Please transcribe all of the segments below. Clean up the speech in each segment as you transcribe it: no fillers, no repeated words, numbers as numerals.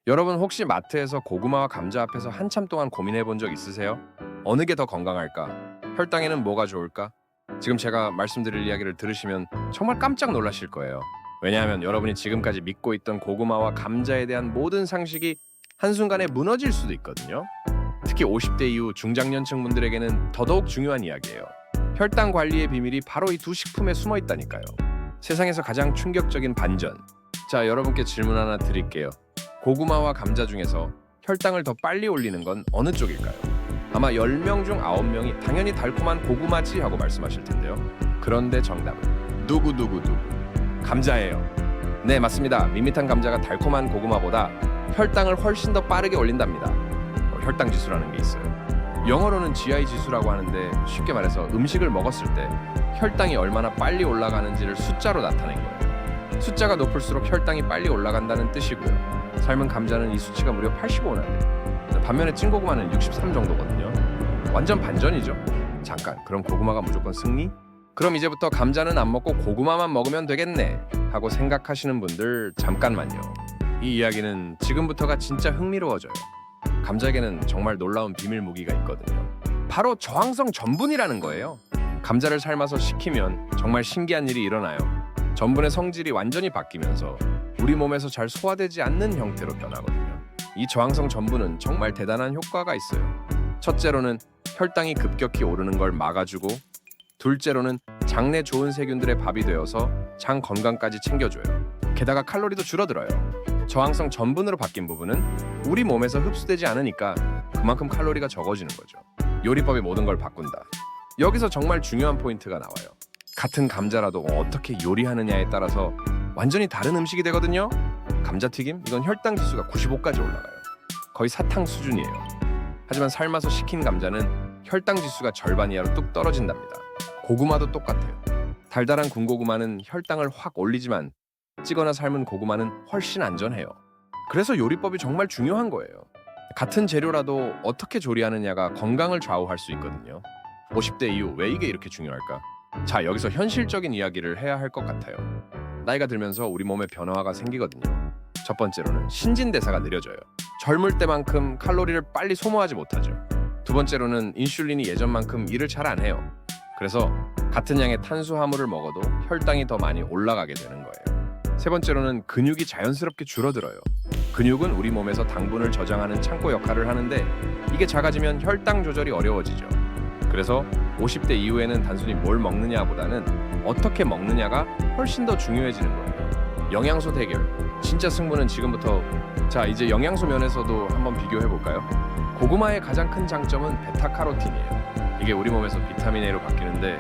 여러분 혹시 마트에서 고구마와 감자 앞에서 한참 동안 고민해 본 적 있으세요? 어느 게 더 건강할까? 혈당에는 뭐가 좋을까? 지금 제가 말씀드릴 이야기를 들으시면 정말 깜짝 놀라실 거예요. 왜냐하면 여러분이 지금까지 믿고 있던 고구마와 감자에 대한 모든 상식이 한순간에 무너질 수도 있거든요. 특히 50대 이후 중장년층 분들에게는 더더욱 중요한 이야기예요. 혈당 관리의 비밀이 바로 이 두 식품에 숨어 있다니까요. 세상에서 가장 충격적인 반전. 자, 여러분께 질문 하나 드릴게요. 고구마와 감자 중에서 혈당을 더 빨리 올리는 건 어느 쪽일까요? 아마 10명 중 9명이 당연히 달콤한 고구마지 하고 말씀하실 텐데요. 그런데 정답은 누구? 감자예요. 네, 맞습니다. 밋밋한 감자가 달콤한 고구마보다 혈당을 훨씬 더 빠르게 올린답니다. 혈당 지수라는 게 있어요. 영어로는 GI 지수라고 하는데 쉽게 말해서 음식을 먹었을 때 혈당이 얼마나 빨리 올라가는지를 숫자로 나타낸 거예요. 숫자가 높을수록 혈당이 빨리 올라간다는 뜻이고요. 삶은 감자는 이 수치가 무려 85나 돼요. 반면에 찐고구마는 63 정도거든요. 완전 반전이죠. 잠깐, 그럼 고구마가 무조건 승리? 그럼 이제부터 감자는 안 먹고 고구마만 먹으면 되겠네 하고 생각하시는 분들 잠깐만요. 이 이야기는 지금부터가 진짜 흥미로워져요. 감자에게는 정말 놀라운 비밀 무기가 있거든요. 바로 저항성 전분이라는 거예요. 감자를 삶아서 식히면 정말 신기한 일이 일어나요. 전분의 성질이 완전히 바뀌면서 우리 몸에서 잘 소화되지 않는 형태로 변하거든요. 이 저항성 전분은 정말 대단한 효과가 있어요. 첫째로는 혈당이 급격히 오르는 걸 막아주고, 둘째로는 장내 좋은 세균들의 밥이 되어서 장 건강까지 챙겨줘요. 게다가 칼로리도 줄어들어요. 저항성 전분으로 바뀐 부분은 우리 몸에서 흡수되지 않으니까 그만큼 칼로리가 적어지는 거죠. 요리법이 모든 걸 바꾼다. 여기서 정말 중요한 포인트가 나와요. 같은 감자라도 어떻게 요리하느냐에 따라서 완전히 다른 음식이 되거든요. 감자튀김? 이건 혈당 지수가 95까지 올라가요. 거의 사탕 수준이에요. 하지만 삶아서 식힌 감자는 혈당 지수가 절반 이하로 뚝 떨어진답니다. 고구마도 똑같아요. 달달한 군고구마는 혈당을 확 올리지만 찌거나 삶은 고구마는 훨씬 안전해요. 그래서 요리법이 정말 중요한 거예요. 같은 재료라도 어떻게 조리하느냐가 건강을 좌우할 수 있거든요. 50대 이후 왜 이게 이렇게 중요할까? 자, 여기서 현실적인 이야기를 해야 할 것 같아요. 나이가 들면서 우리 몸에 변화가 생기거든요. 첫 번째로는 신진대사가 느려져요. 젊을 때만큼 칼로리를 빨리 소모하지 못하죠. 두 번째로는 인슐린이 예전만큼 일을 잘 안 해요. 그래서 같은 양의 탄수화물을 먹어도 혈당이 더 많이 올라가게 되는 거예요. 세 번째로는 근육이 자연스럽게 줄어들어요. 근육은 우리 몸에서 당분을 저장하는 창고 역할을 하는데 이게 작아지면 혈당 조절이 어려워지죠. 그래서 50대 이후에는 단순히 뭘 먹느냐보다는 어떻게 먹느냐가 훨씬 더 중요해지는 거예요. 영양소 대결. 진짜 승부는 지금부터. 자, 이제 영양소 면에서도 한번 비교해 볼까요? 고구마의 가장 큰 장점은 베타카로틴이에요. 이게 우리 몸에서 비타민 A로 바뀌는데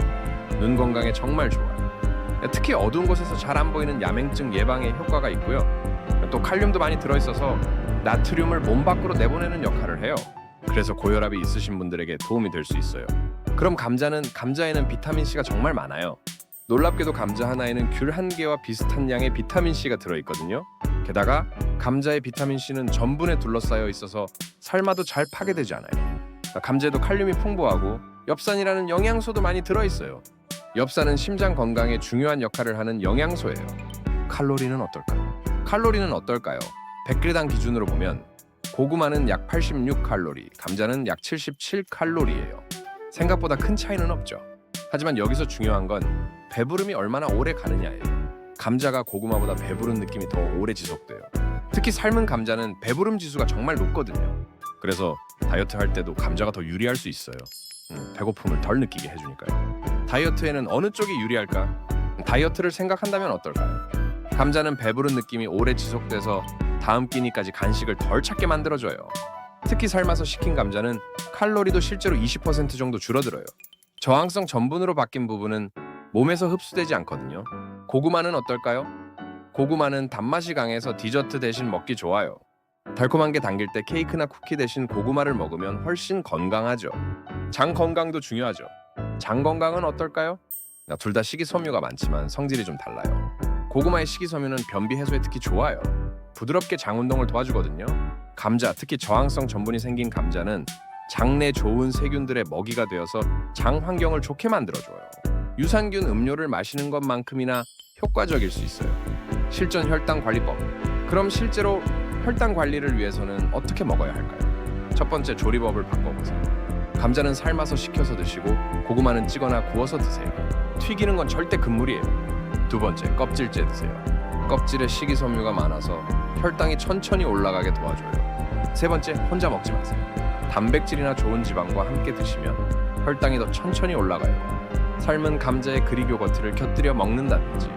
눈 건강에 정말 좋아요. 특히 어두운 곳에서 잘 안 보이는 야맹증 예방에 효과가 있고요. 또 칼륨도 많이 들어있어서 나트륨을 몸 밖으로 내보내는 역할을 해요. 그래서 고혈압이 있으신 분들에게 도움이 될 수 있어요. 그럼 감자에는 비타민C가 정말 많아요. 놀랍게도 감자 하나에는 귤 한 개와 비슷한 양의 비타민C가 들어있거든요. 게다가 감자의 비타민C는 전분에 둘러싸여 있어서 삶아도 잘 파괴되지 않아요. 감자에도 칼륨이 풍부하고 엽산이라는 영양소도 많이 들어있어요. 엽산은 심장 건강에 중요한 역할을 하는 영양소예요. 칼로리는 어떨까요? 100g당 기준으로 보면 고구마는 약 86칼로리, 감자는 약 77칼로리예요. 생각보다 큰 차이는 없죠. 하지만 여기서 중요한 건 배부름이 얼마나 오래 가느냐예요. 감자가 고구마보다 배부른 느낌이 더 오래 지속돼요. 특히 삶은 감자는 배부름 지수가 정말 높거든요. 그래서 다이어트 할 때도 감자가 더 유리할 수 있어요. 배고픔을 덜 느끼게 해주니까요. 다이어트에는 어느 쪽이 유리할까? 다이어트를 생각한다면 어떨까요? 감자는 배부른 느낌이 오래 지속돼서 다음 끼니까지 간식을 덜 찾게 만들어줘요. 특히 삶아서 식힌 감자는 칼로리도 실제로 20% 정도 줄어들어요. 저항성 전분으로 바뀐 부분은 몸에서 흡수되지 않거든요. 고구마는 어떨까요? 고구마는 단맛이 강해서 디저트 대신 먹기 좋아요. 달콤한 게 당길 때 케이크나 쿠키 대신 고구마를 먹으면 훨씬 건강하죠. 장 건강도 중요하죠. 장 건강은 어떨까요? 둘 다 식이섬유가 많지만 성질이 좀 달라요. 고구마의 식이섬유는 변비 해소에 특히 좋아요. 부드럽게 장 운동을 도와주거든요. 감자, 특히 저항성 전분이 생긴 감자는 장내 좋은 세균들의 먹이가 되어서 장 환경을 좋게 만들어줘요. 유산균 음료를 마시는 것만큼이나 효과적일 수 있어요. 실전 혈당 관리법. 그럼 실제로 혈당 관리를 위해서는 어떻게 먹어야 할까요? 첫 번째, 조리법을 바꿔보세요. 감자는 삶아서 식혀서 드시고 고구마는 찌거나 구워서 드세요. 튀기는 건 절대 금물이에요. 두 번째, 껍질째 드세요. 껍질에 식이섬유가 많아서 혈당이 천천히 올라가게 도와줘요. 세 번째, 혼자 먹지 마세요. 단백질이나 좋은 지방과 함께 드시면 혈당이 더 천천히 올라가요. 삶은 감자에 그릭 요거트를 곁들여 먹는다든지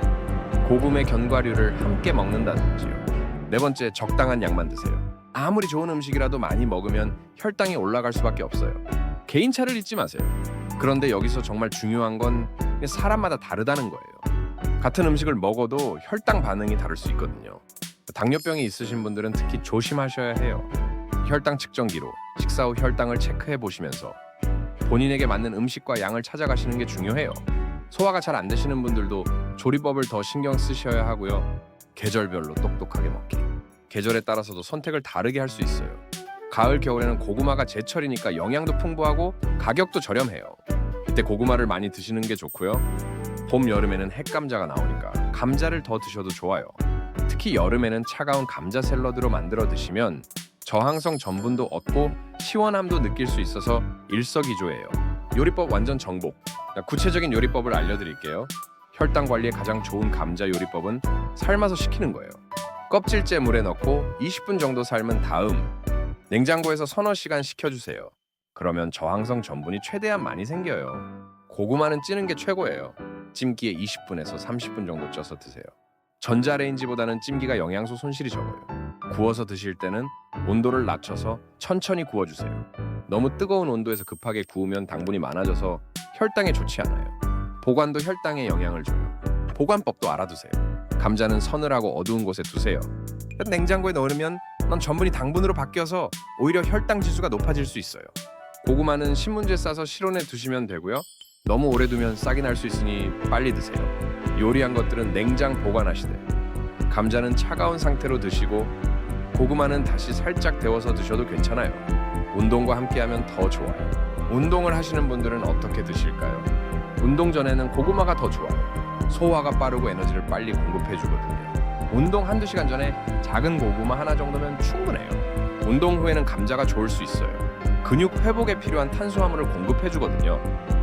고구마 견과류를 함께 먹는다든지요. 네 번째, 적당한 양만 드세요. 아무리 좋은 음식이라도 많이 먹으면 혈당이 올라갈 수밖에 없어요. 개인차를 잊지 마세요. 그런데 여기서 정말 중요한 건 사람마다 다르다는 거예요. 같은 음식을 먹어도 혈당 반응이 다를 수 있거든요. 당뇨병이 있으신 분들은 특히 조심하셔야 해요. 혈당 측정기로 식사 후 혈당을 체크해 보시면서 본인에게 맞는 음식과 양을 찾아가시는 게 중요해요. 소화가 잘 안 되시는 분들도 조리법을 더 신경 쓰셔야 하고요. 계절별로 똑똑하게 먹기. 계절에 따라서도 선택을 다르게 할 수 있어요. 가을, 겨울에는 고구마가 제철이니까 영양도 풍부하고 가격도 저렴해요. 이때 고구마를 많이 드시는 게 좋고요. 봄, 여름에는 핵감자가 나오니까 감자를 더 드셔도 좋아요. 특히 여름에는 차가운 감자 샐러드로 만들어 드시면 저항성 전분도 얻고 시원함도 느낄 수 있어서 일석이조예요. 요리법 완전 정복. 구체적인 요리법을 알려드릴게요. 혈당 관리에 가장 좋은 감자 요리법은 삶아서 식히는 거예요. 껍질째 물에 넣고 20분 정도 삶은 다음 냉장고에서 서너 시간 식혀주세요. 그러면 저항성 전분이 최대한 많이 생겨요. 고구마는 찌는 게 최고예요. 찜기에 20분에서 30분 정도 쪄서 드세요. 전자레인지보다는 찜기가 영양소 손실이 적어요. 구워서 드실 때는 온도를 낮춰서 천천히 구워주세요. 너무 뜨거운 온도에서 급하게 구우면 당분이 많아져서 혈당에 좋지 않아요. 보관도 혈당에 영향을 줘요. 보관법도 알아두세요. 감자는 서늘하고 어두운 곳에 두세요. 냉장고에 넣으면 넌 전분이 당분으로 바뀌어서 오히려 혈당 지수가 높아질 수 있어요. 고구마는 신문지에 싸서 실온에 두시면 되고요. 너무 오래 두면 싹이 날 수 있으니 빨리 드세요. 요리한 것들은 냉장 보관하시되 감자는 차가운 상태로 드시고 고구마는 다시 살짝 데워서 드셔도 괜찮아요. 운동과 함께하면 더 좋아요. 운동을 하시는 분들은 어떻게 드실까요? 운동 전에는 고구마가 더 좋아요. 소화가 빠르고 에너지를 빨리 공급해주거든요. 운동 한두 시간 전에 작은 고구마 하나 정도면 충분해요. 운동 후에는 감자가 좋을 수 있어요. 근육 회복에 필요한 탄수화물을 공급해주거든요.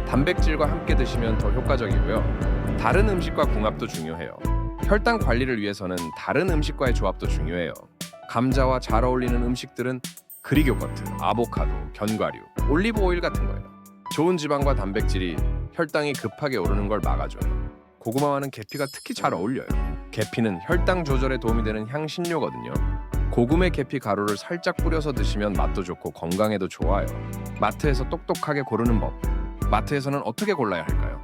단백질과 함께 드시면 더 효과적이고요. 다른 음식과 궁합도 중요해요. 혈당 관리를 위해서는 다른 음식과의 조합도 중요해요. 감자와 잘 어울리는 음식들은 그릭 요거트, 아보카도, 견과류, 올리브 오일 같은 거예요. 좋은 지방과 단백질이 혈당이 급하게 오르는 걸 막아줘요. 고구마와는 계피가 특히 잘 어울려요. 계피는 혈당 조절에 도움이 되는 향신료거든요. 고구마 계피 가루를 살짝 뿌려서 드시면 맛도 좋고 건강에도 좋아요. 마트에서 똑똑하게 고르는 법. 마트에서는 어떻게 골라야 할까요?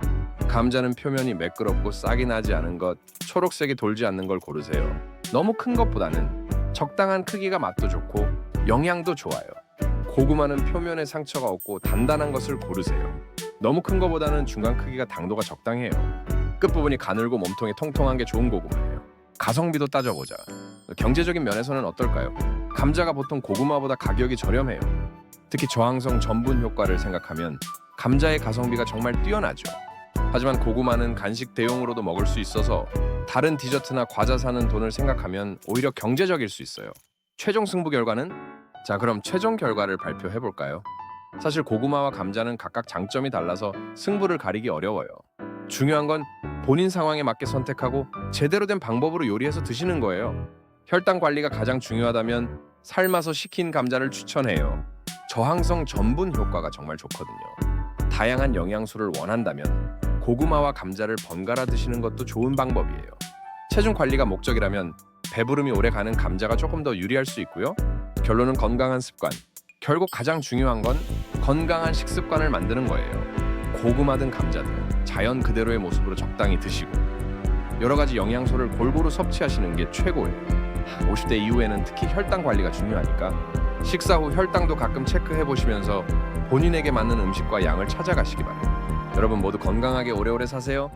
감자는 표면이 매끄럽고 싹이 나지 않은 것, 초록색이 돌지 않는 걸 고르세요. 너무 큰 것보다는 적당한 크기가 맛도 좋고 영양도 좋아요. 고구마는 표면에 상처가 없고 단단한 것을 고르세요. 너무 큰 것보다는 중간 크기가 당도가 적당해요. 끝부분이 가늘고 몸통이 통통한 게 좋은 고구마예요. 가성비도 따져보자. 경제적인 면에서는 어떨까요? 감자가 보통 고구마보다 가격이 저렴해요. 특히 저항성 전분 효과를 생각하면 감자의 가성비가 정말 뛰어나죠. 하지만 고구마는 간식 대용으로도 먹을 수 있어서 다른 디저트나 과자 사는 돈을 생각하면 오히려 경제적일 수 있어요. 최종 승부 결과는? 자, 그럼 최종 결과를 발표해 볼까요? 사실 고구마와 감자는 각각 장점이 달라서 승부를 가리기 어려워요. 중요한 건 본인 상황에 맞게 선택하고 제대로 된 방법으로 요리해서 드시는 거예요. 혈당 관리가 가장 중요하다면 삶아서 식힌 감자를 추천해요. 저항성 전분 효과가 정말 좋거든요. 다양한 영양소를 원한다면 고구마와 감자를 번갈아 드시는 것도 좋은 방법이에요. 체중 관리가 목적이라면 배부름이 오래 가는 감자가 조금 더 유리할 수 있고요. 결론은 건강한 습관. 결국 가장 중요한 건 건강한 식습관을 만드는 거예요. 고구마든 감자든 자연 그대로의 모습으로 적당히 드시고 여러 가지 영양소를 골고루 섭취하시는 게 최고예요. 50대 이후에는 특히 혈당 관리가 중요하니까 식사 후 혈당도 가끔 체크해 보시면서 본인에게 맞는 음식과 양을 찾아가시기 바래요. 여러분 모두 건강하게 오래오래 사세요.